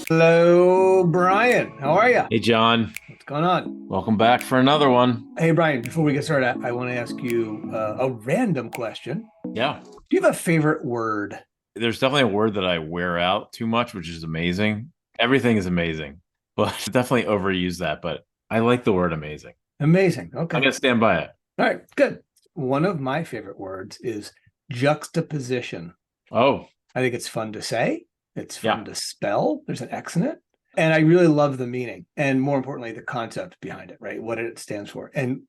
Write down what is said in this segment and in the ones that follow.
Hello, Brian. How are you? Hey, John. What's going on? Welcome back for another one. Hey, Brian, before we get started, I want to ask you a random question. Yeah, Do you have a favorite word? there's definitely a word that I wear out too much, which is amazing. Everything is amazing, but definitely overuse that. But I like the word amazing. Amazing. I'm Okay. going to stand by it. All right, good. One of my favorite words is juxtaposition. Oh, I think it's fun to say, it's yeah. fun to spell. There's an X in it. And I really love the meaning and more importantly, the concept behind it, right? What it stands for. And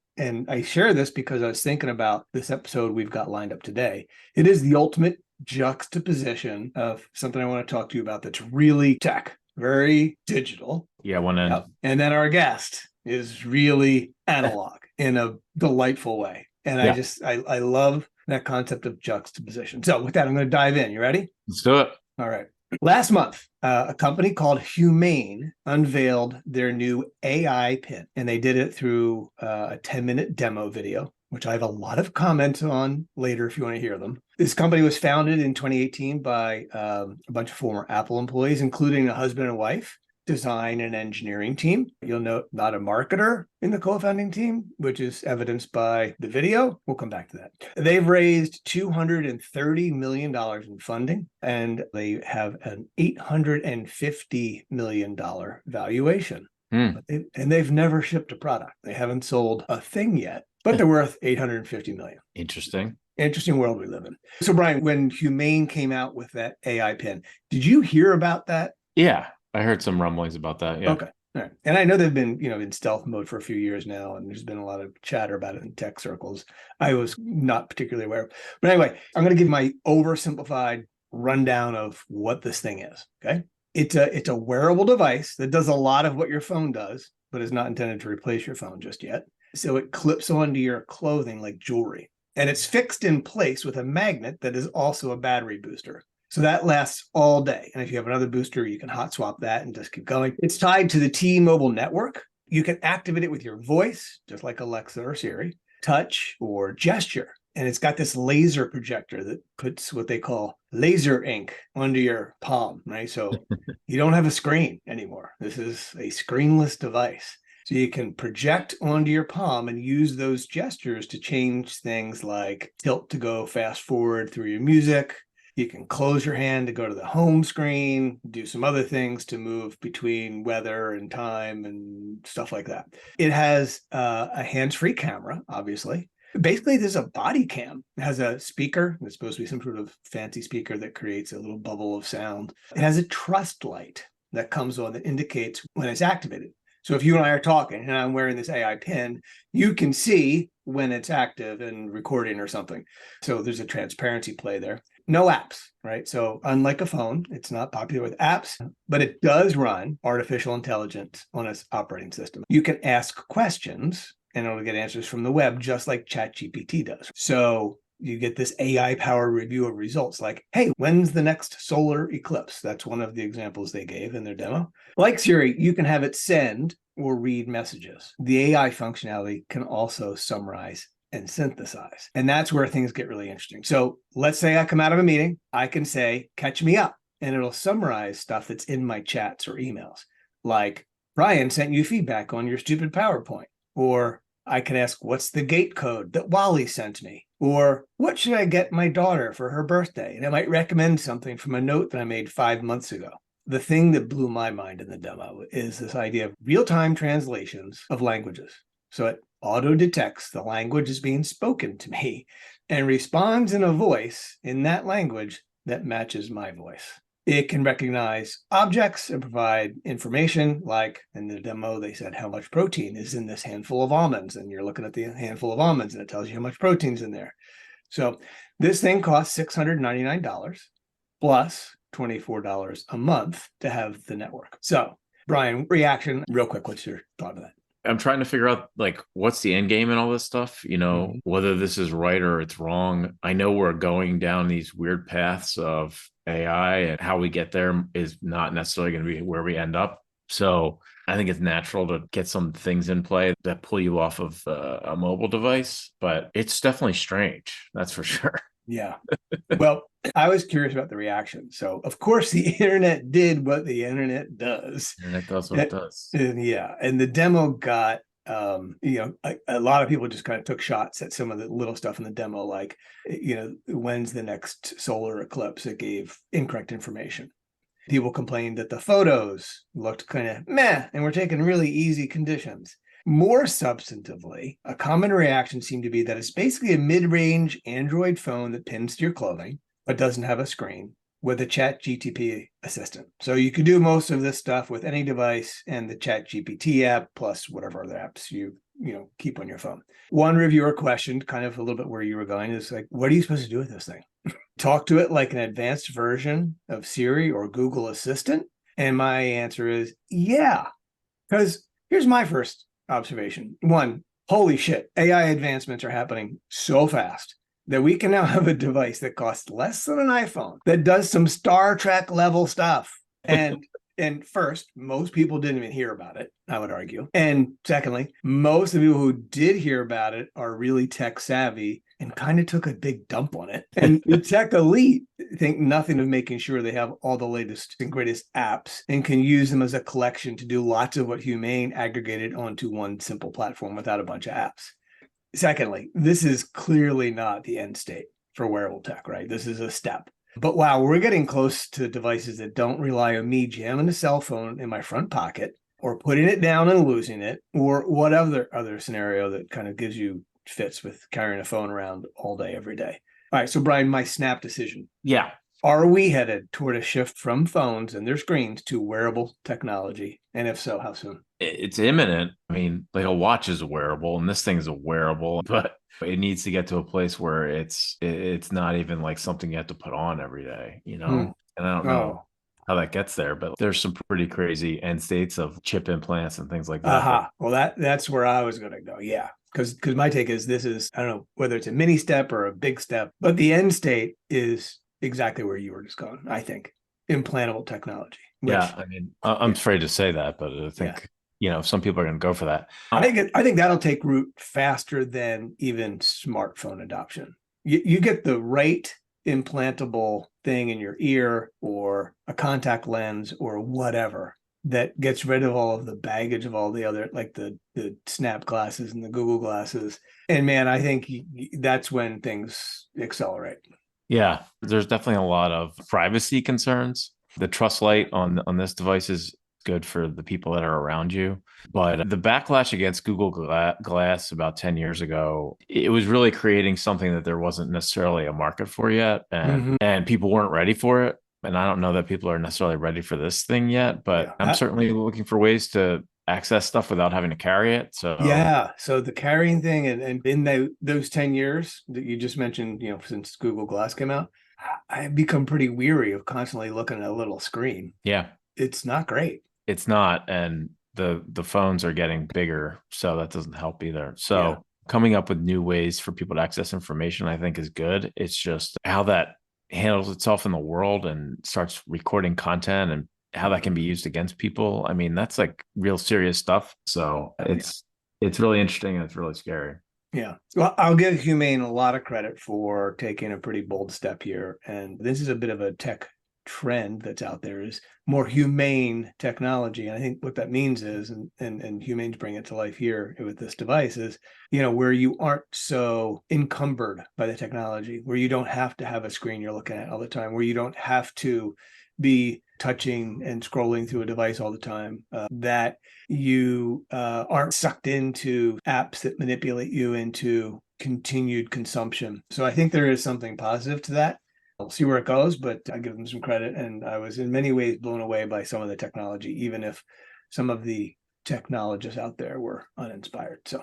I share this because I was thinking about this episode we've got lined up today. It is the ultimate juxtaposition of something I want to talk to you about that's really tech, very digital. Yeah, one end. Yep. And then our guest is really analog in a delightful way. And Yeah, I love that concept of juxtaposition. So with that, I'm going to dive in. You ready? let's do it. All right. Last month, a company called Humane unveiled their new AI pin, and they did it through a 10-minute demo video, which I have a lot of comments on later if you want to hear them. This company was founded in 2018 by a bunch of former Apple employees, including a husband and wife, design and engineering team. You'll note not a marketer in the co-founding team, which is evidenced by the video. We'll come back to that. They've raised $230 million in funding, and they have an $850 million valuation. Hmm. And they've never shipped a product. They haven't sold a thing yet, but they're worth $850 million. Interesting. Interesting world we live in. So, Brian, when Humane came out with that AI pin, did you hear about that? Yeah, I heard some rumblings about that. Yeah. Okay. All right. And I know they've been, in stealth mode for a few years now, and there's been a lot of chatter about it in tech circles. I was not particularly aware of. But anyway, I'm going to give my oversimplified rundown of what this thing is. Okay. It's a wearable device that does a lot of what your phone does, but is not intended to replace your phone just yet. So it clips onto your clothing like jewelry. And it's fixed in place with a magnet that is also a battery booster. So that lasts all day. And if you have another booster, you can hot swap that and just keep going. It's tied to the T-Mobile network. You can activate it with your voice, just like Alexa or Siri, touch or gesture. And it's got this laser projector that puts what they call laser ink onto your palm, right? So you don't have a screen anymore. This is a screenless device. So you can project onto your palm and use those gestures to change things like tilt to go fast forward through your music. You can close your hand to go to the home screen, do some other things to move between weather and time and stuff like that. It has a hands-free camera, obviously. Basically, there's a body cam. It has a speaker. It's supposed to be some sort of fancy speaker that creates a little bubble of sound. It has a trust light that comes on that indicates when it's activated. So if you and I are talking and I'm wearing this AI pin, you can see when it's active and recording or something. So there's a transparency play there. No apps, right? So unlike a phone, it's not popular with apps, but it does run artificial intelligence on its operating system. You can ask questions and it'll get answers from the web, just like ChatGPT does. So you get this AI powered review of results like, hey, when's the next solar eclipse? That's one of the examples they gave in their demo. Like Siri, you can have it send or read messages. The AI functionality can also summarize and synthesize. And that's where things get really interesting. So let's say I come out of a meeting, I can say, catch me up, and it'll summarize stuff that's in my chats or emails. Like, Brian sent you feedback on your stupid PowerPoint. Or I can ask, what's the gate code that Wally sent me? Or what should I get my daughter for her birthday? And it might recommend something from a note that I made 5 months ago. The thing that blew my mind in the demo is this idea of real-time translations of languages. So it auto detects the language is being spoken to me and responds in a voice in that language that matches my voice. It can recognize objects and provide information, like in the demo, they said how much protein is in this handful of almonds. And you're looking at the handful of almonds and it tells you how much protein's in there. So this thing costs $699 plus $24 a month to have the network. So, Brian, reaction real quick. What's your thought of that? I'm trying to figure out like what's the end game and all this stuff, whether this is right or it's wrong. I know we're going down these weird paths of AI and how we get there is not necessarily going to be where we end up. So I think it's natural to get some things in play that pull you off of a mobile device, but it's definitely strange. That's for sure. Yeah. Well, I was curious about the reaction. So, of course, the internet did what the internet does. And it does what it does. And yeah. And the demo got, a lot of people just kind of took shots at some of the little stuff in the demo, like, when's the next solar eclipse? It gave incorrect information. People complained that the photos looked kind of meh and were taken really easy conditions. More substantively, a common reaction seemed to be that it's basically a mid-range Android phone that pins to your clothing, but doesn't have a screen, with a Chat GTP assistant. So you could do most of this stuff with any device and the Chat GPT app, plus whatever other apps you keep on your phone. One reviewer questioned kind of a little bit where you were going, is like, what are you supposed to do with this thing? Talk to it like an advanced version of Siri or Google Assistant? And my answer is yeah, because here's my first observation. One, holy shit, AI advancements are happening so fast that we can now have a device that costs less than an iPhone that does some Star Trek level stuff. And first, most people didn't even hear about it, I would argue. And secondly, most of the people who did hear about it are really tech savvy and kind of took a big dump on it. And the tech elite think nothing of making sure they have all the latest and greatest apps and can use them as a collection to do lots of what Humane aggregated onto one simple platform without a bunch of apps. Secondly, this is clearly not the end state for wearable tech, right? This is a step. But wow, we're getting close to devices that don't rely on me jamming a cell phone in my front pocket or putting it down and losing it, or what other scenario that kind of gives you fits with carrying a phone around all day, every day. All right, so Brian, my snap decision. Yeah. Are we headed toward a shift from phones and their screens to wearable technology? And if so, how soon? It's imminent. I mean, like a watch is a wearable and this thing is a wearable, but it needs to get to a place where it's not even like something you have to put on every day, And I don't know how that gets there, but there's some pretty crazy end states of chip implants and things like that. Well, that's where I was going to go. Yeah. Because my take is this is, I don't know whether it's a mini step or a big step, but the end state is exactly where you were just going, I think. Implantable technology. Yeah. I mean, I'm afraid to say that, but I think, some people are going to go for that. I think that'll take root faster than even smartphone adoption. You get the right implantable thing in your ear or a contact lens or whatever that gets rid of all of the baggage of all the other, like the Snap glasses and the Google glasses. And man, I think that's when things accelerate. Yeah, there's definitely a lot of privacy concerns. The trust light on this device is good for the people that are around you. But the backlash against Google Glass about 10 years ago, it was really creating something that there wasn't necessarily a market for yet. And people weren't ready for it. And I don't know that people are necessarily ready for this thing yet, but I'm certainly looking for ways to access stuff without having to carry it. So the carrying thing, and in those 10 years that you just mentioned, since Google Glass came out, I've become pretty weary of constantly looking at a little screen. Yeah. It's not great. It's not. And the phones are getting bigger, so that doesn't help either. So coming up with new ways for people to access information, I think, is good. It's just how that handles itself in the world and starts recording content and how that can be used against people. I mean, that's like real serious stuff. So it's really interesting and it's really scary. Yeah. Well, I'll give Humane a lot of credit for taking a pretty bold step here. And this is a bit of a tech trend that's out there, is more humane technology. And I think what that means is, and Humane's bring it to life here with this device, is, where you aren't so encumbered by the technology, where you don't have to have a screen you're looking at all the time, where you don't have to be touching and scrolling through a device all the time, that you aren't sucked into apps that manipulate you into continued consumption. So I think there is something positive to that. I'll see where it goes, but I give them some credit. And I was in many ways blown away by some of the technology, even if some of the technologists out there were uninspired. So,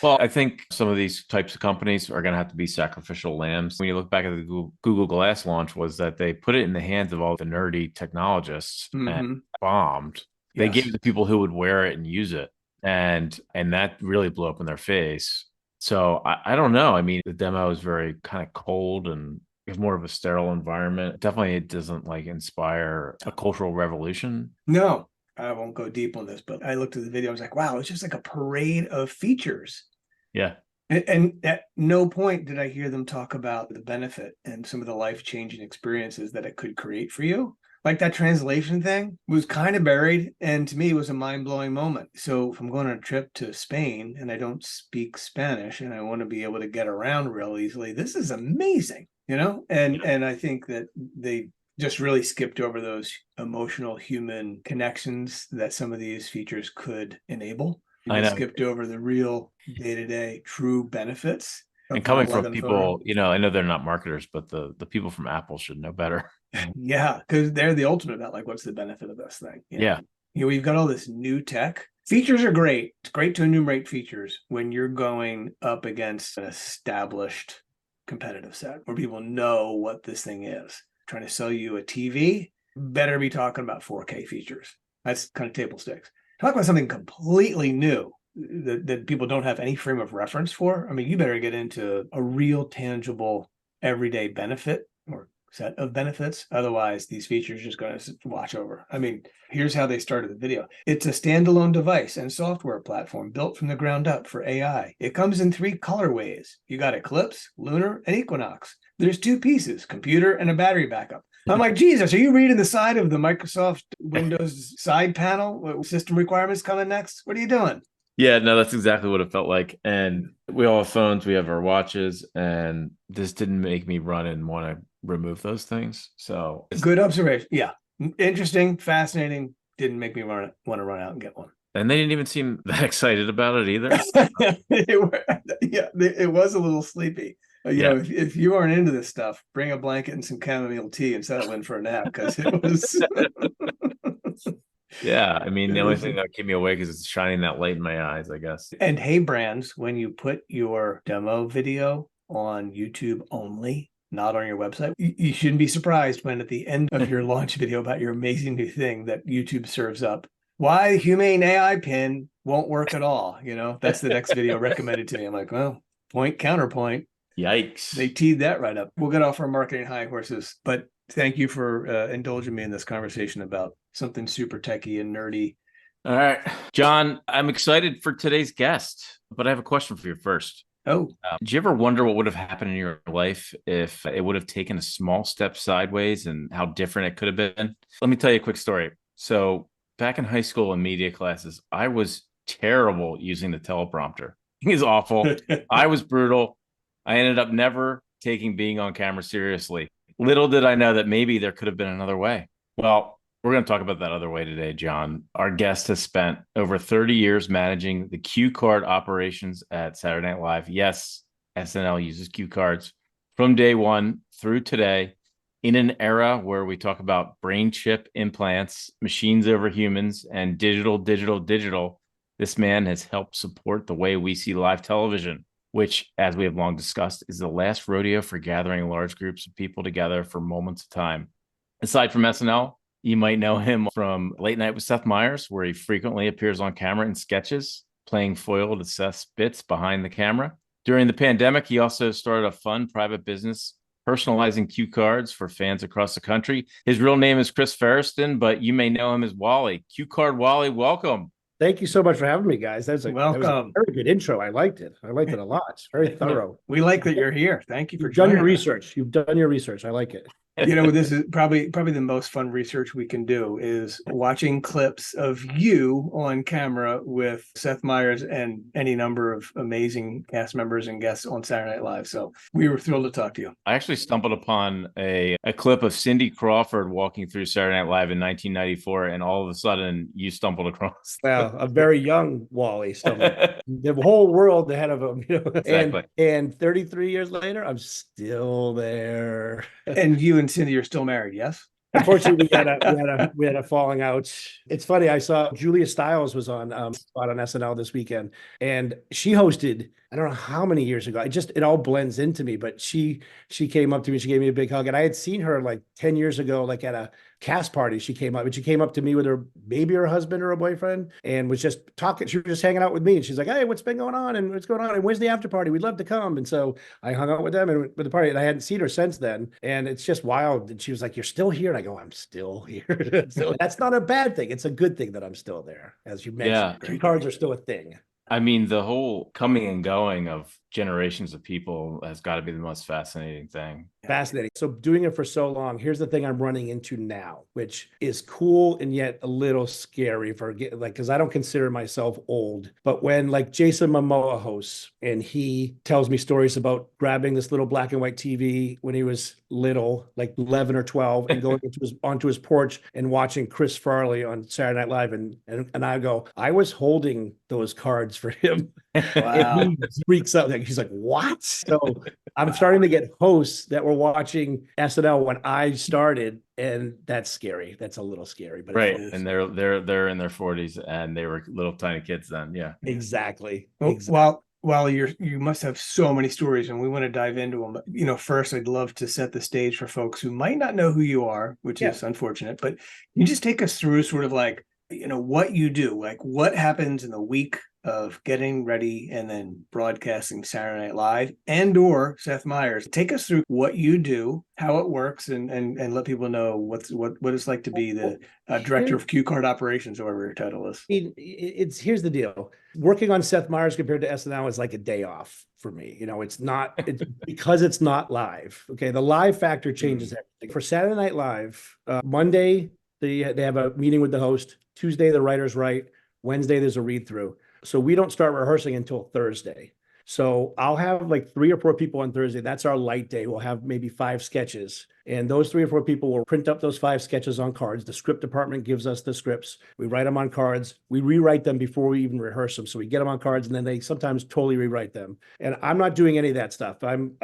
well, I think some of these types of companies are going to have to be sacrificial lambs. When you look back at the Google Glass launch, was that they put it in the hands of all the nerdy technologists and bombed. They gave it to people who would wear it and use it. And that really blew up in their face. So I don't know. I mean, the demo is very kind of cold and it's more of a sterile environment. Definitely, it doesn't like inspire a cultural revolution. No, I won't go deep on this, but I looked at the video. I was like, wow, it's just like a parade of features. Yeah. And at no point did I hear them talk about the benefit and some of the life-changing experiences that it could create for you. Like that translation thing was kind of buried, and to me it was a mind-blowing moment. So if I'm going on a trip to Spain and I don't speak Spanish and I want to be able to get around real easily, this is amazing, you know? And I think that they just really skipped over those emotional human connections that some of these features could enable. I They know. skipped over the real day-to-day true benefits And of coming not from letting the phone. people, I know they're not marketers, but the people from Apple should know better. Yeah, because they're the ultimate about like, what's the benefit of this thing? Yeah. We've got all this new tech. Features are great. It's great to enumerate features when you're going up against an established competitive set where people know what this thing is. Trying to sell you a TV, better be talking about 4K features. That's kind of table stakes. Talk about something completely new that people don't have any frame of reference for. I mean, you better get into a real tangible everyday benefit or set of benefits. Otherwise, these features are just going to watch over. I mean, here's how they started the video. It's a standalone device and software platform built from the ground up for AI. It comes in 3 colorways. You got Eclipse, Lunar, and Equinox. There's 2 pieces, computer and a battery backup. I'm like, Jesus, are you reading the side of the Microsoft Windows side panel? System requirements coming next? What are you doing? Yeah, no, that's exactly what it felt like. And we all have phones, we have our watches, and this didn't make me run and want to remove those things. So good observation. Yeah. Interesting, fascinating. Didn't make me want to run out and get one. And they didn't even seem that excited about it either. It was a little sleepy. If you aren't into this stuff, bring a blanket and some chamomile tea and settle in for a nap because it was. Yeah, I mean, the only thing that kept me awake is it's shining that light in my eyes, I guess. And hey, brands, when you put your demo video on YouTube only, not on your website, you shouldn't be surprised when at the end of your launch video about your amazing new thing that YouTube serves up, why Humane AI Pin won't work at all. That's the next video recommended to me. I'm like, well, point, counterpoint. Yikes. They teed that right up. We'll get off our marketing high horses, but thank you for indulging me in this conversation about something super techy and nerdy. All right, John, I'm excited for today's guest, but I have a question for you first. Oh, did you ever wonder what would have happened in your life if it would have taken a small step sideways and how different it could have been? Let me tell you a quick story. So back in high school and media classes, I was terrible using the teleprompter. It was awful. I was brutal. I ended up never taking being on camera seriously. Little did I know that maybe there could have been another way. Well, we're going to talk about that other way today, John. Our guest has spent over 30 years managing the Cue Card operations at Saturday Night Live. Yes, SNL uses Cue Cards from day one through today in an era where we talk about brain chip implants, machines over humans, and digital. This man has helped support the way we see live television, which, as we have long discussed, is the last rodeo for gathering large groups of people together for moments of time. Aside from SNL, you might know him from Late Night with Seth Meyers, where he frequently appears on camera in sketches, playing foil to Seth's bits behind the camera. During the pandemic, he also started a fun private business personalizing cue cards for fans across the country. His real name is Chris Ferriston, but you may know him as Wally. Cue Card Wally, welcome. Thank you so much for having me, guys. That was a welcome. Very good intro. I liked it. I liked it a lot. It's very thorough. We like that you're here. Thank you for done your research. You've done your research. I like it. This is probably the most fun research we can do is watching clips of you on camera with Seth Meyers and any number of amazing cast members and guests on Saturday Night Live. So we were thrilled to talk to you. I actually stumbled upon a clip of Cindy Crawford walking through Saturday Night Live in 1994, and all of a sudden you stumbled across. Well, a very young Wally stumbled. The whole world ahead of him. Exactly. And 33 years later, I'm still there. And you and Cindy are still married, yes? Unfortunately, we had a falling out. It's funny. I saw Julia Stiles was on SNL this weekend, and she hosted. I don't know how many years ago. It all blends into me. But she came up to me. She gave me a big hug, and I had seen her like 10 years ago, like at a cast party. She came up to me with her husband or her boyfriend, and was just talking. She was just hanging out with me, and she's like, "Hey, what's been going on? And what's going on? And where's the after party? We'd love to come." And so I hung out with them and with the party, and I hadn't seen her since then. And it's just wild. And she was like, "You're still here?" And I go, "I'm still here." So that's not a bad thing. It's a good thing that I'm still there, as you mentioned. Cue cards are still a thing. I mean, the whole coming and going of generations of people has got to be the most fascinating thing. Fascinating. So doing it for so long, here's the thing I'm running into now, which is cool and yet a little scary for because I don't consider myself old. But when like Jason Momoa hosts and he tells me stories about grabbing this little black and white TV when he was little, like 11 or 12, and going onto his porch and watching Chris Farley on Saturday Night Live, and I go, I was holding those cards for him. Wow. And he freaks out. He's like, what? So I'm starting to get hosts that were watching SNL when I started, and that's scary. That's a little scary, but right. And they're in their 40s, and they were little tiny kids then. Yeah, exactly. Well, you must have so many stories, and we want to dive into them. But first, I'd love to set the stage for folks who might not know who you are, which is unfortunate. But you just take us through sort of like what you do, like what happens in the week of getting ready and then broadcasting Saturday Night Live or Seth Meyers. Take us through what you do, how it works, and let people know what it's like to be the director of Cue Card operations, or whatever your title is. Here's the deal. Working on Seth Meyers compared to SNL is like a day off for me. It's because it's not live. Okay. The live factor changes everything. For Saturday Night Live, Monday, they have a meeting with the host. Tuesday, the writers write. Wednesday, there's a read through. So we don't start rehearsing until Thursday. So I'll have like 3 or 4 people on Thursday. That's our light day. We'll have maybe 5 sketches. And those 3 or 4 people will print up those 5 sketches on cards. The script department gives us the scripts. We write them on cards. We rewrite them before we even rehearse them. So we get them on cards, and then they sometimes totally rewrite them. And I'm not doing any of that stuff. I'm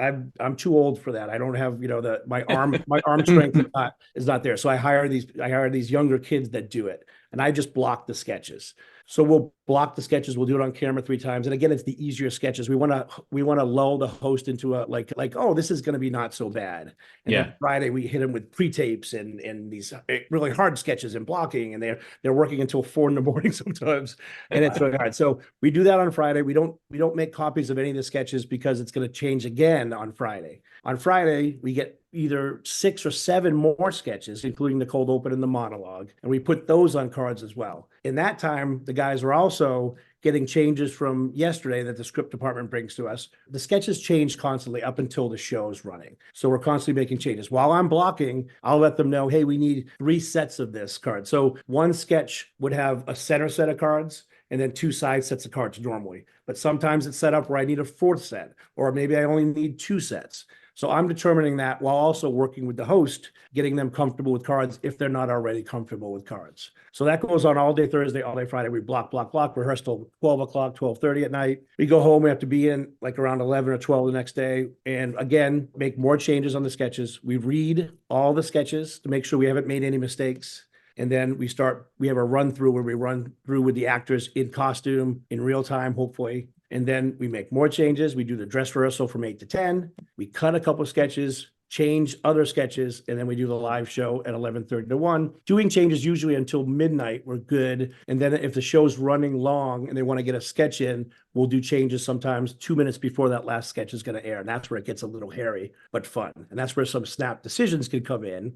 too old for that. I don't have, my arm strength is not there. So I hire these younger kids that do it. And I just block the sketches. So we'll block the sketches. We'll do it on camera 3 times. And again, it's the easier sketches. We want to lull the host into a like, oh, this is going to be not so bad. And then Friday we hit them with pre-tapes and these really hard sketches and blocking, and they're working until 4 a.m. sometimes, and it's really hard. So we do that on Friday. We don't make copies of any of the sketches because it's going to change again on Friday. On Friday, we get either 6 or 7 more sketches, including the cold open and the monologue, and we put those on cards as well. In that time, the guys are also getting changes from yesterday that the script department brings to us. The sketches change constantly up until the show's running. So we're constantly making changes. While I'm blocking, I'll let them know, hey, we need 3 sets of this card. So one sketch would have a center set of cards and then 2 side sets of cards normally. But sometimes it's set up where I need a 4th set, or maybe I only need 2 sets. So I'm determining that while also working with the host, getting them comfortable with cards if they're not already comfortable with cards. So that goes on all day Thursday, all day Friday. We block, rehearse till 12 o'clock, 12:30 at night. We go home. We have to be in like around 11 or 12 the next day. And again, make more changes on the sketches. We read all the sketches to make sure we haven't made any mistakes. And then we have a run through where we run through with the actors in costume in real time, hopefully. And then we make more changes. We do the dress rehearsal from 8 to 10. We cut a couple of sketches, change other sketches, and then we do the live show at 11:30 to 1. Doing changes usually until midnight, we're good. And then if the show's running long and they want to get a sketch in, we'll do changes sometimes 2 minutes before that last sketch is going to air. And that's where it gets a little hairy, but fun. And that's where some snap decisions can come in,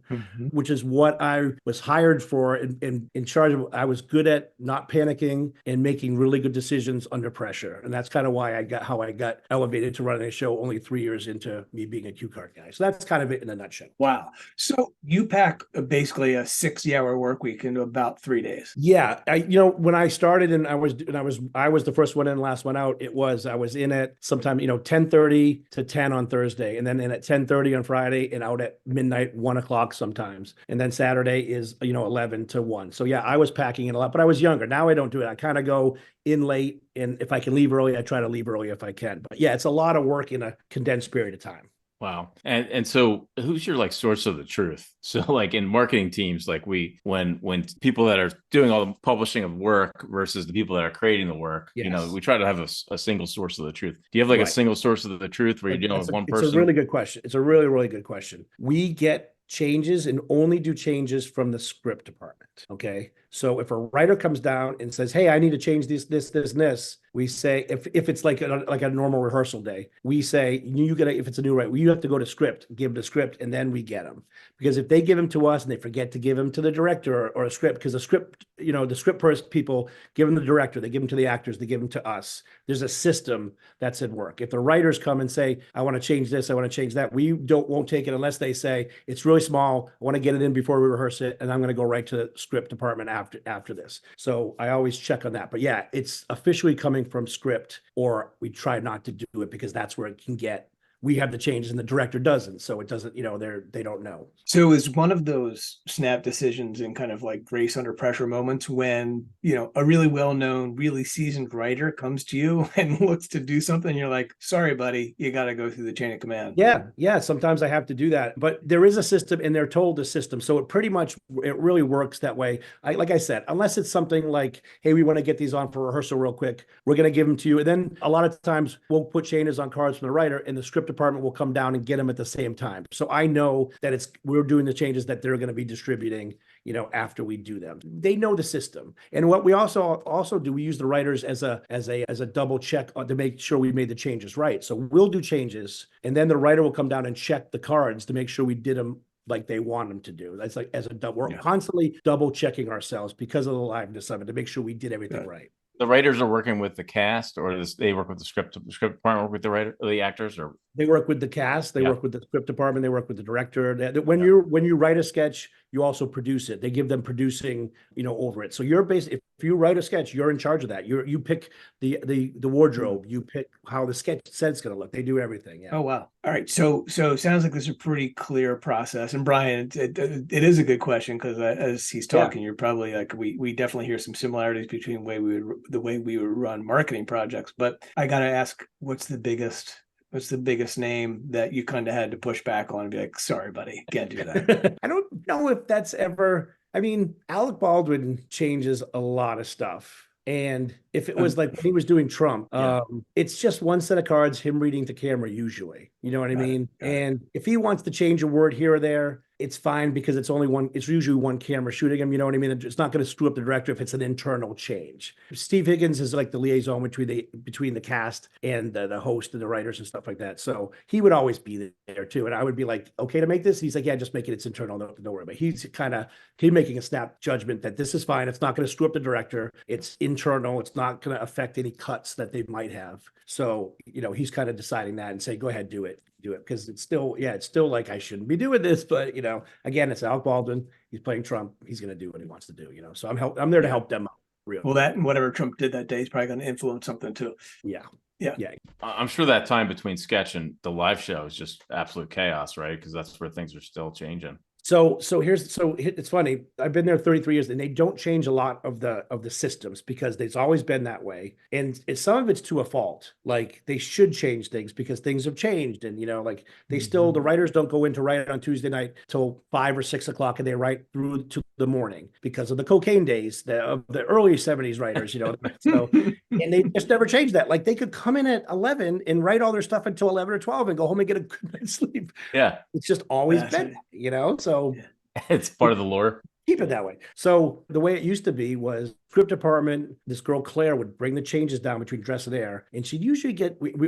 which is what I was hired for in charge of. I was good at not panicking and making really good decisions under pressure. And that's kind of why I got elevated to running a show only 3 years into me being a Cue Card guy. So that's kind of it in a nutshell. Wow. So you pack basically a 60-hour work week into about 3 days. Yeah. When I started and I was the first one in, last one out, I was in at sometime, 10:30 to 10 on Thursday, and then in at 10:30 on Friday, and out at midnight, 1 o'clock sometimes. And then Saturday is, 11 to 1. So yeah, I was packing in a lot, but I was younger. Now I don't do it. I kind of go in late, and if I can leave early, I try to leave early if I can. But yeah, it's a lot of work in a condensed period of time. Wow. And so who's your like source of the truth? So like in marketing teams, like when people that are doing all the publishing of work versus the people that are creating the work, we try to have a single source of the truth. Do you have like a single source of the truth where you're dealing with one person? It's a really good question. It's a really, really good question. We get changes and only do changes from the script department. Okay. So if a writer comes down and says, hey, I need to change this, and this, we say, if it's like a normal rehearsal day, we say, you gotta, if it's a new writer, you have to go to script, give the script, and then we get them. Because if they give them to us and they forget to give them to the director or a script, because the script, the script people give them to the director, they give them to the actors, they give them to us. There's a system that's at work. If the writers come and say, I want to change this, I want to change that, we won't take it unless they say, it's really small, I want to get it in before we rehearse it, and I'm going to go right to the script department after this. So I always check on that. But yeah, it's officially coming from script, or we try not to do it because that's where it can get, we have the changes and the director doesn't. So it doesn't, they don't know. So is one of those snap decisions and kind of like grace under pressure moments when, a really well-known, really seasoned writer comes to you and looks to do something, you're like, sorry, buddy, you got to go through the chain of command. Yeah. Sometimes I have to do that, but there is a system and they're told the system. So it really works that way. Like I said, unless it's something like, hey, we want to get these on for rehearsal real quick, we're going to give them to you. And then a lot of times we'll put changes on cards from the writer and the script department will come down and get them at the same time. So I know that we're doing the changes that they're going to be distributing, after we do them. They know the system. And what we also do, we use the writers as a double check to make sure we made the changes right. So we'll do changes and then the writer will come down and check the cards to make sure we did them like they want them to do. That's like we're constantly double checking ourselves because of the liveness of it to make sure we did everything right. The writers are working with the cast, or they work with the script department, work with the actors, or they work with the cast, they work with the script department, they work with the director. When you write a sketch, you also produce it. They give them producing, over it. So you're basically, if you write a sketch, you're in charge of that. You pick the wardrobe, you pick how the sketch set's going to look. They do everything. Yeah. Oh wow. All right. So it sounds like this is a pretty clear process. And Brian, it is a good question because as he's talking, you're probably like we definitely hear some similarities between the way we would run marketing projects. But I got to ask, what's the biggest name that you kind of had to push back on and be like, sorry, buddy, can't do that? I don't know if that's ever, Alec Baldwin changes a lot of stuff. And if it was like when he was doing Trump, it's just one set of cards, him reading to camera usually, you know what I mean? And if he wants to change a word here or there, it's fine because it's usually one camera shooting him, you know what I mean? It's not going to screw up the director if it's an internal change. Steve Higgins is like the liaison between the cast and the host and the writers and stuff like that. So he would always be there too. And I would be like, okay to make this? He's like, yeah, just make it. It's internal. Don't worry about it. He's making a snap judgment that this is fine. It's not going to screw up the director. It's internal. It's not going to affect any cuts that they might have. So, he's kind of deciding that and say, go ahead, do it because it's still like I shouldn't be doing this, but again, it's Alec Baldwin. He's playing Trump. He's going to do what he wants to do. So I'm there to help them out. Really. Well, that and whatever Trump did that day is probably going to influence something too. Yeah. I'm sure that time between sketch and the live show is just absolute chaos, right? Because that's where things are still changing. So it's funny. I've been there 33 years and they don't change a lot of the systems because it's always been that way. And some of it's to a fault. Like they should change things because things have changed. And, like they still, the writers don't go in to write on Tuesday night till 5 or 6 o'clock and they write through to the morning because of the cocaine days of the early 70s writers, so, and they just never changed that. Like they could come in at 11 and write all their stuff until 11 or 12 and go home and get a good night's sleep. Yeah. It's just always been, so it's part of the lore. Keep it that way. So the way it used to be was script department, this girl Claire would bring the changes down between dress and air, and she'd usually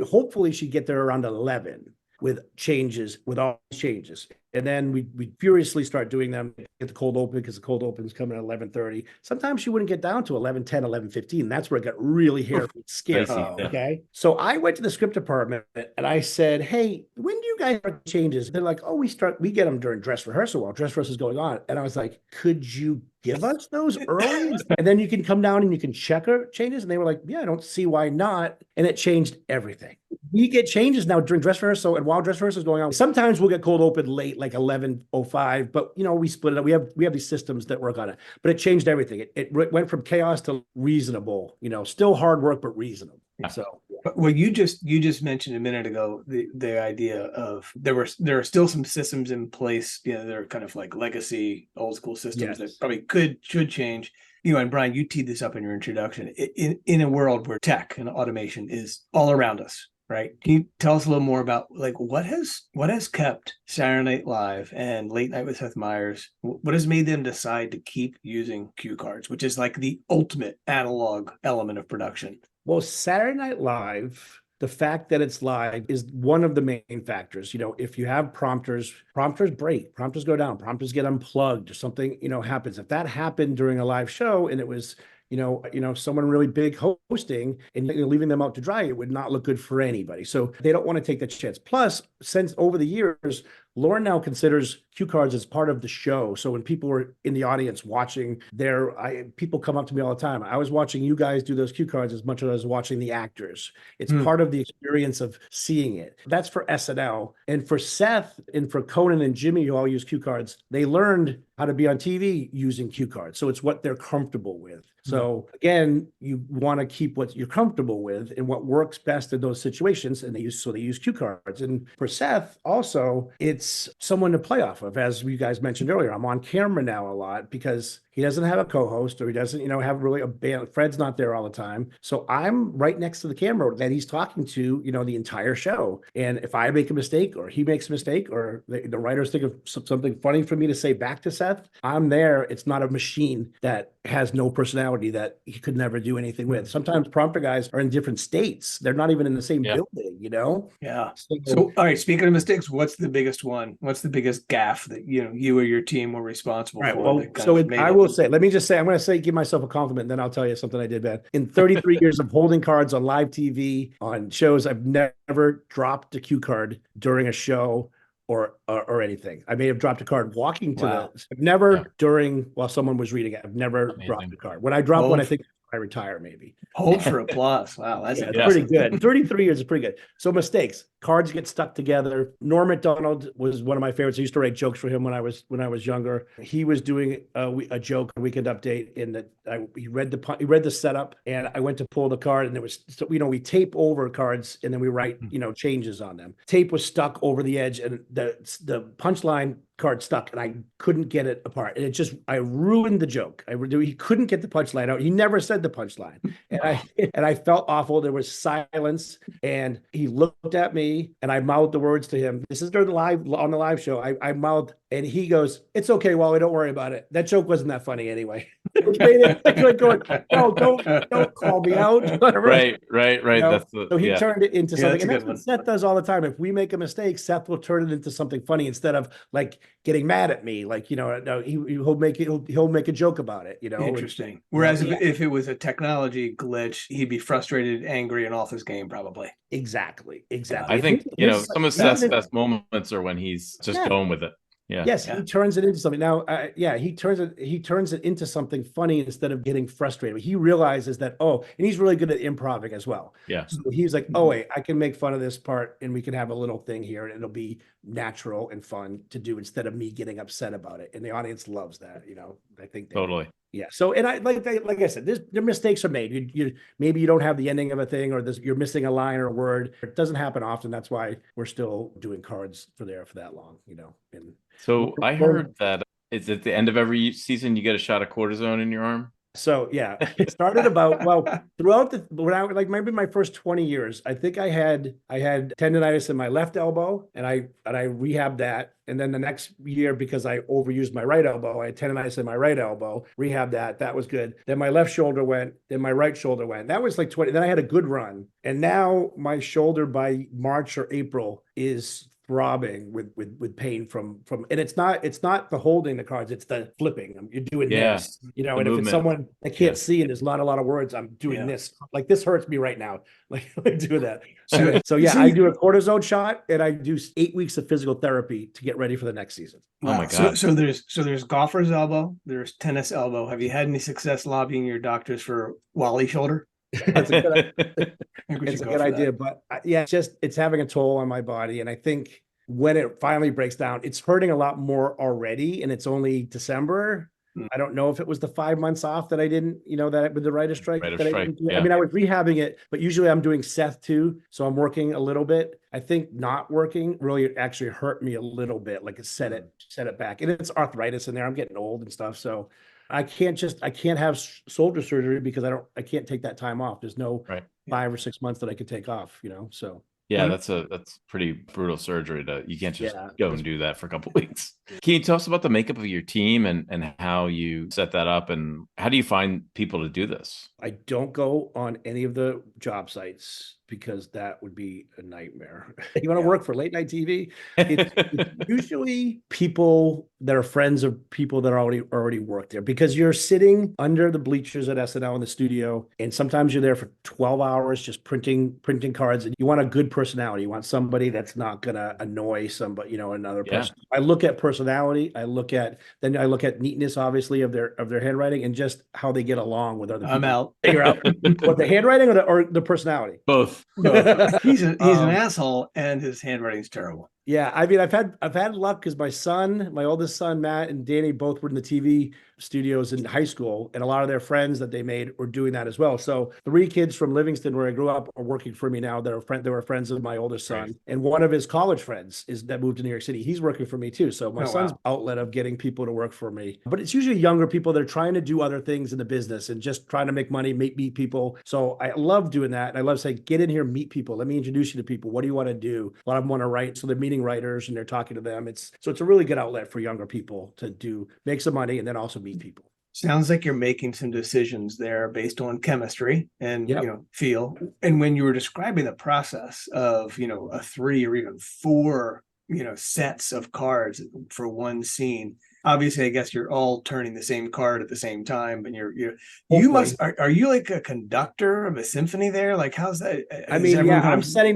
hopefully she'd get there around 11 with all changes. And then we furiously start doing them at the cold open because the cold open's coming at 11:30. Sometimes she wouldn't get down to 11:10, 11:15. That's where it got really hairy and scary. Okay. So I went to the script department and I said, hey, when do you guys start changes? They're like, oh, we get them during dress rehearsal while dress rehearsal is going on. And I was like, could you give us those early? And then you can come down and you can check our changes. And they were like, yeah, I don't see why not. And it changed everything. We get changes now during dress rehearsal and while dress rehearsal is going on. Sometimes we'll get cold open late, like 11:05, but we split it up. We have these systems that work on it, but it changed everything. It went from chaos to reasonable, still hard work, but reasonable. So, well, you just mentioned a minute ago the idea of there are still some systems in place. They're kind of like legacy old school systems that probably should change. And Brian, you teed this up in your introduction. In a world where tech and automation is all around us, right? Can you tell us a little more about like what has kept Saturday Night Live and Late Night with Seth Meyers? What has made them decide to keep using cue cards, which is like the ultimate analog element of production? Well, Saturday Night Live, the fact that it's live is one of the main factors. If you have prompters break, prompters go down, prompters get unplugged, or something, happens. If that happened during a live show and it was, someone really big hosting and leaving them out to dry, it would not look good for anybody. So they don't want to take that chance. Plus, since over the years, Lauren now considers cue cards as part of the show. So when people were in the audience watching people come up to me all the time. I was watching you guys do those cue cards as much as I was watching the actors. It's part of the experience of seeing it. That's for SNL. And for Seth and for Conan and Jimmy, who all use cue cards, they learned how to be on TV using cue cards. So it's what they're comfortable with. So again, you want to keep what you're comfortable with and what works best in those situations. And they use cue cards. And for Seth, also, it's someone to play off of. As you guys mentioned earlier, I'm on camera now a lot because he doesn't have a co-host, or he doesn't, have really a band. Fred's not there all the time. So I'm right next to the camera that he's talking to, the entire show. And if I make a mistake or he makes a mistake or the writers think of something funny for me to say back to Seth, I'm there. It's not a machine that has no personality that he could never do anything with. Sometimes prompter guys are in different states. They're not even in the same building, Yeah. So, all right, speaking of mistakes, what's the biggest one? What's the biggest gaffe that, you or your team were responsible for? Well, so I will say, let me just say, I'm going to say, give myself a compliment, and then I'll tell you something I did bad. In 33 years of holding cards on live TV, on shows, I've never dropped a cue card during a show or anything. I may have dropped a card walking to I've never while someone was reading it. I've never dropped a card. When I drop one, I think I retire maybe. Hold for applause. Wow, that's pretty good. 33 years is pretty good. So mistakes, cards get stuck together. Norm Macdonald was one of my favorites. I used to write jokes for him when I was younger. He was doing a joke, a Weekend Update, in that he read the setup, and I went to pull the card, and there was, we tape over cards and then we write changes on them. Tape was stuck over the edge, and the punchline card stuck, and I couldn't get it apart. And I ruined the joke. He couldn't get the punchline out. He never said the punchline. And I felt awful. There was silence, and he looked at me, and I mouthed the words to him. This is on the live show. I mouthed, and he goes, "It's okay, Wally, don't worry about it. That joke wasn't that funny anyway." Which made it like going, "No, don't call me out." Right. So he turned it into something. And that's what one. Seth does all the time. If we make a mistake, Seth will turn it into something funny instead of like getting mad at me. Like, no, he'll make a joke about it, Interesting. Whereas if it was a technology glitch, he'd be frustrated, angry, and off his game probably. Exactly. I think, some of Seth's best moments are when he's just going with it. Yeah. Yes, he turns it into something. Now, he turns it into something funny instead of getting frustrated. He realizes that, and he's really good at improv as well. Yeah. So he's like, wait, I can make fun of this part, and we can have a little thing here, and it'll be natural and fun to do instead of me getting upset about it. And the audience loves that. I think totally. Yeah. So, and like I said, the mistakes are made. You maybe you don't have the ending of a thing, or you're missing a line or a word. It doesn't happen often. That's why we're still doing cards for that long. And so I heard that it's at the end of every season you get a shot of cortisone in your arm. So yeah, it started throughout maybe my first 20 years, I think I had tendonitis in my left elbow, and I rehabbed that. And then the next year, because I overused my right elbow, I had tendonitis in my right elbow, rehabbed that. That was good. Then my left shoulder went, then my right shoulder went. That was like 20. Then I had a good run. And now my shoulder by March or April is throbbing with pain from, and it's not the holding the cards, it's the flipping. You're doing this, and movement. If it's someone that can't see and there's not a lot of words, I'm doing this. Like, this hurts me right now. Like, do that. So I do a cortisone shot, and I do 8 weeks of physical therapy to get ready for the next season. Oh my God. So there's golfer's elbow, there's tennis elbow. Have you had any success lobbying your doctors for Wally shoulder? It's a good idea, but it's having a toll on my body. And I think when it finally breaks down, it's hurting a lot more already, and it's only December. I don't know if it was the 5 months off that I didn't, that with the writer's strike. I didn't do. I mean, I was rehabbing it, but usually I'm doing Seth too. So I'm working a little bit. I think not working really actually hurt me a little bit, like it set it back. And it's arthritis in there. I'm getting old and stuff. So I can't have shoulder surgery because I can't take that time off. There's no 5 or 6 months that I could take off, so. Yeah, that's pretty brutal surgery. You can't just Yeah. go and do that for a couple of weeks. Can you tell us about the makeup of your team and how you set that up, and how do you find people to do this? I don't go on any of the job sites because that would be a nightmare. You want to Yeah. work for late night TV? It's usually people that are friends of people that already work there, because you're sitting under the bleachers at SNL in the studio, and sometimes you're there for 12 hours just printing cards, and you want a good personality. You want somebody that's not gonna annoy somebody, another Yeah. person. I look at personality, I look at neatness, obviously, of their handwriting, and just how they get along with other people. I'm out. Figure out what the handwriting or the personality. Both. He's an asshole, and his handwriting's terrible. Yeah, I mean, I've had luck because my oldest son, Matt, and Danny both were in the TV studios in high school, and a lot of their friends that they made were doing that as well. So 3 kids from Livingston, where I grew up, are working for me now. They were friends of my oldest son, Right. and one of his college friends that moved to New York City. He's working for me too. So my son's outlet of getting people to work for me, but it's usually younger people that are trying to do other things in the business and just trying to make money, meet people. So I love doing that, and I love saying, get in here, meet people. Let me introduce you to people. What do you want to do? A lot of them want to write, so they're meeting writers and they're talking to them. It's a really good outlet for younger people to make some money and then also meet people. Sounds like you're making some decisions there based on chemistry and Yep. feel. And when you were describing the process of a 3 or even 4 sets of cards for one scene, obviously I guess you're all turning the same card at the same time, and are you like a conductor of a symphony there? Like, how's that? I mean, yeah,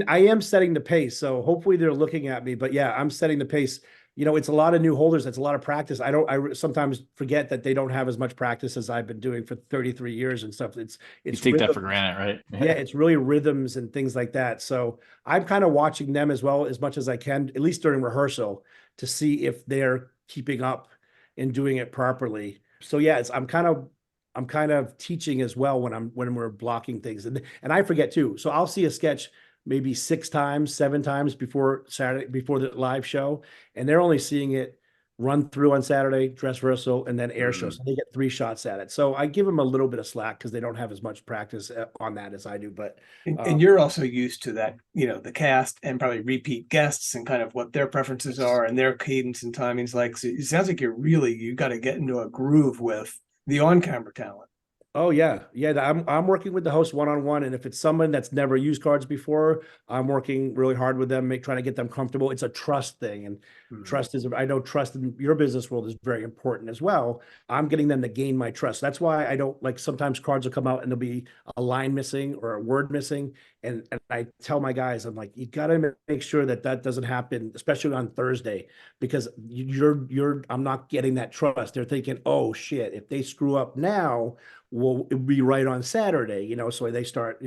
I am setting the pace. So hopefully they're looking at me, but yeah, I'm setting the pace. It's a lot of new holders. That's a lot of practice. I sometimes forget that they don't have as much practice as I've been doing for 33 years and stuff. It's you take that for granted, right? Yeah, it's really rhythms and things like that. So I'm kind of watching them as well, as much as I can, at least during rehearsal, to see if they're keeping up and doing it properly. So yeah, I'm kind of teaching as well when we're blocking things, and I forget too. So I'll see a sketch maybe 6 times, 7 times before the live show, and they're only seeing it run through on Saturday, dress rehearsal, and then air show. So they get 3 shots at it. So I give them a little bit of slack because they don't have as much practice on that as I do. But and you're also used to that, the cast and probably repeat guests and kind of what their preferences are and their cadence and timings. Like, so it sounds like you got to get into a groove with the on-camera talent. Oh yeah. I'm working with the host one-on-one, and if it's someone that's never used cards before, I'm working really hard with them, trying to get them comfortable. It's a trust thing, and trust I know trust in your business world is very important as well. I'm getting them to gain my trust. That's why I don't like, sometimes cards will come out and there'll be a line missing or a word missing, and I tell my guys, I'm like, you got to make sure that doesn't happen, especially on Thursday, because I'm not getting that trust. They're thinking, oh shit, if they screw up now, will it be right on Saturday, so they start,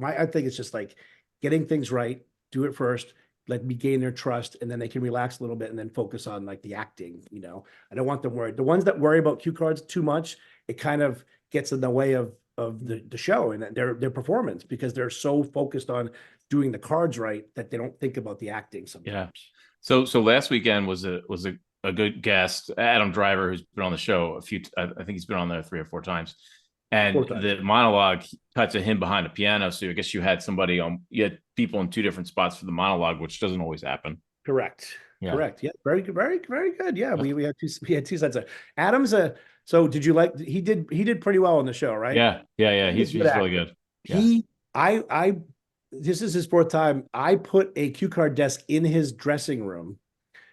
I think it's just like getting things right, do it first, let me gain their trust, and then they can relax a little bit and then focus on like the acting. I don't want them worried. The ones that worry about cue cards too much, it kind of gets in the way of the show and their performance, because they're so focused on doing the cards right that they don't think about the acting sometimes. Yeah. So last weekend was a good guest, Adam Driver, who's been on the show I think he's been on there 3 or 4 times. And the monologue cut to him behind a piano. So I guess you had people in 2 different spots for the monologue, which doesn't always happen. Correct. Yeah. Correct. Yeah. Very good. Very, very good. Yeah. We had 2 sets of Adam's so did you like, he did pretty well on the show, right? Yeah. He's really good. Yeah. This is his 4th time. I put a cue card desk in his dressing room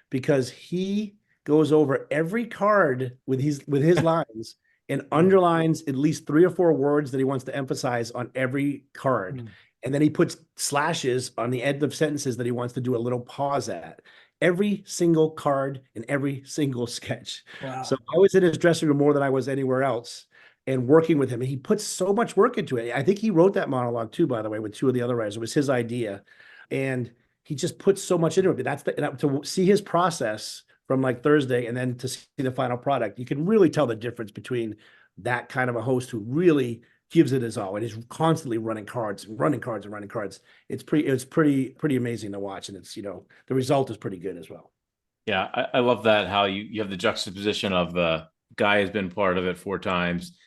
because he goes over every card with his lines and underlines at least 3 or 4 words that he wants to emphasize on every card. And then he puts slashes on the end of sentences that he wants to do a little pause at. Every single card in every single sketch. Wow. So I was in his dressing room more than I was anywhere else and working with him. And he puts so much work into it. I think he wrote that monologue too, by the way, with 2 of the other writers. It was his idea. And he just puts so much into it. But to see his process from like Thursday and then to see the final product, you can really tell the difference between that kind of a host who really gives it his all and is constantly running cards. It's pretty amazing to watch. And it's, the result is pretty good as well. Yeah. I love that, how you have the juxtaposition of the guy has been part of it 4 times,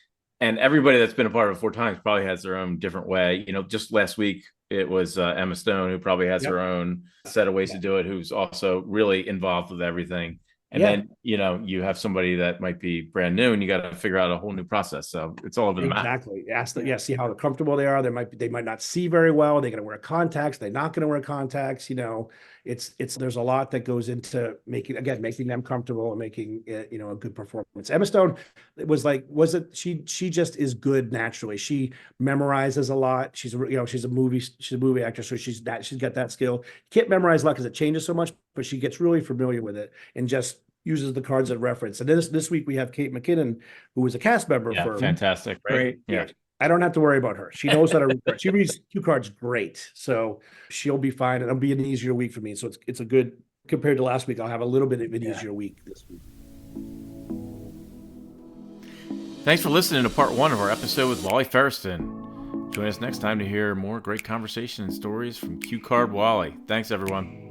and everybody that's been a part of it 4 times probably has their own different way. Just last week it was Emma Stone, who probably has her own set of ways to do it, who's also really involved with everything. And then, you have somebody that might be brand new and you got to figure out a whole new process. So it's all over the map. Exactly. Ask them, see how comfortable they are. They might not see very well. They're going to wear contacts. They're not going to wear contacts. There's a lot that goes into making them comfortable and making it, a good performance. Emma Stone she just is good naturally. She memorizes a lot. She's a movie actress. So she's got that skill. Can't memorize a lot because it changes so much, but she gets really familiar with it and just uses the cards as reference. And this week we have Kate McKinnon, who was a cast member for fantastic. Great. Yeah. I don't have to worry about her. She knows how to read. She reads cue cards great. So she'll be fine. And it'll be an easier week for me. So it's a good, compared to last week, I'll have a little bit of an easier week this week. Thanks for listening to part 1 of our episode with Wally Ferriston. Join us next time to hear more great conversation and stories from Cue Card Wally. Thanks, everyone.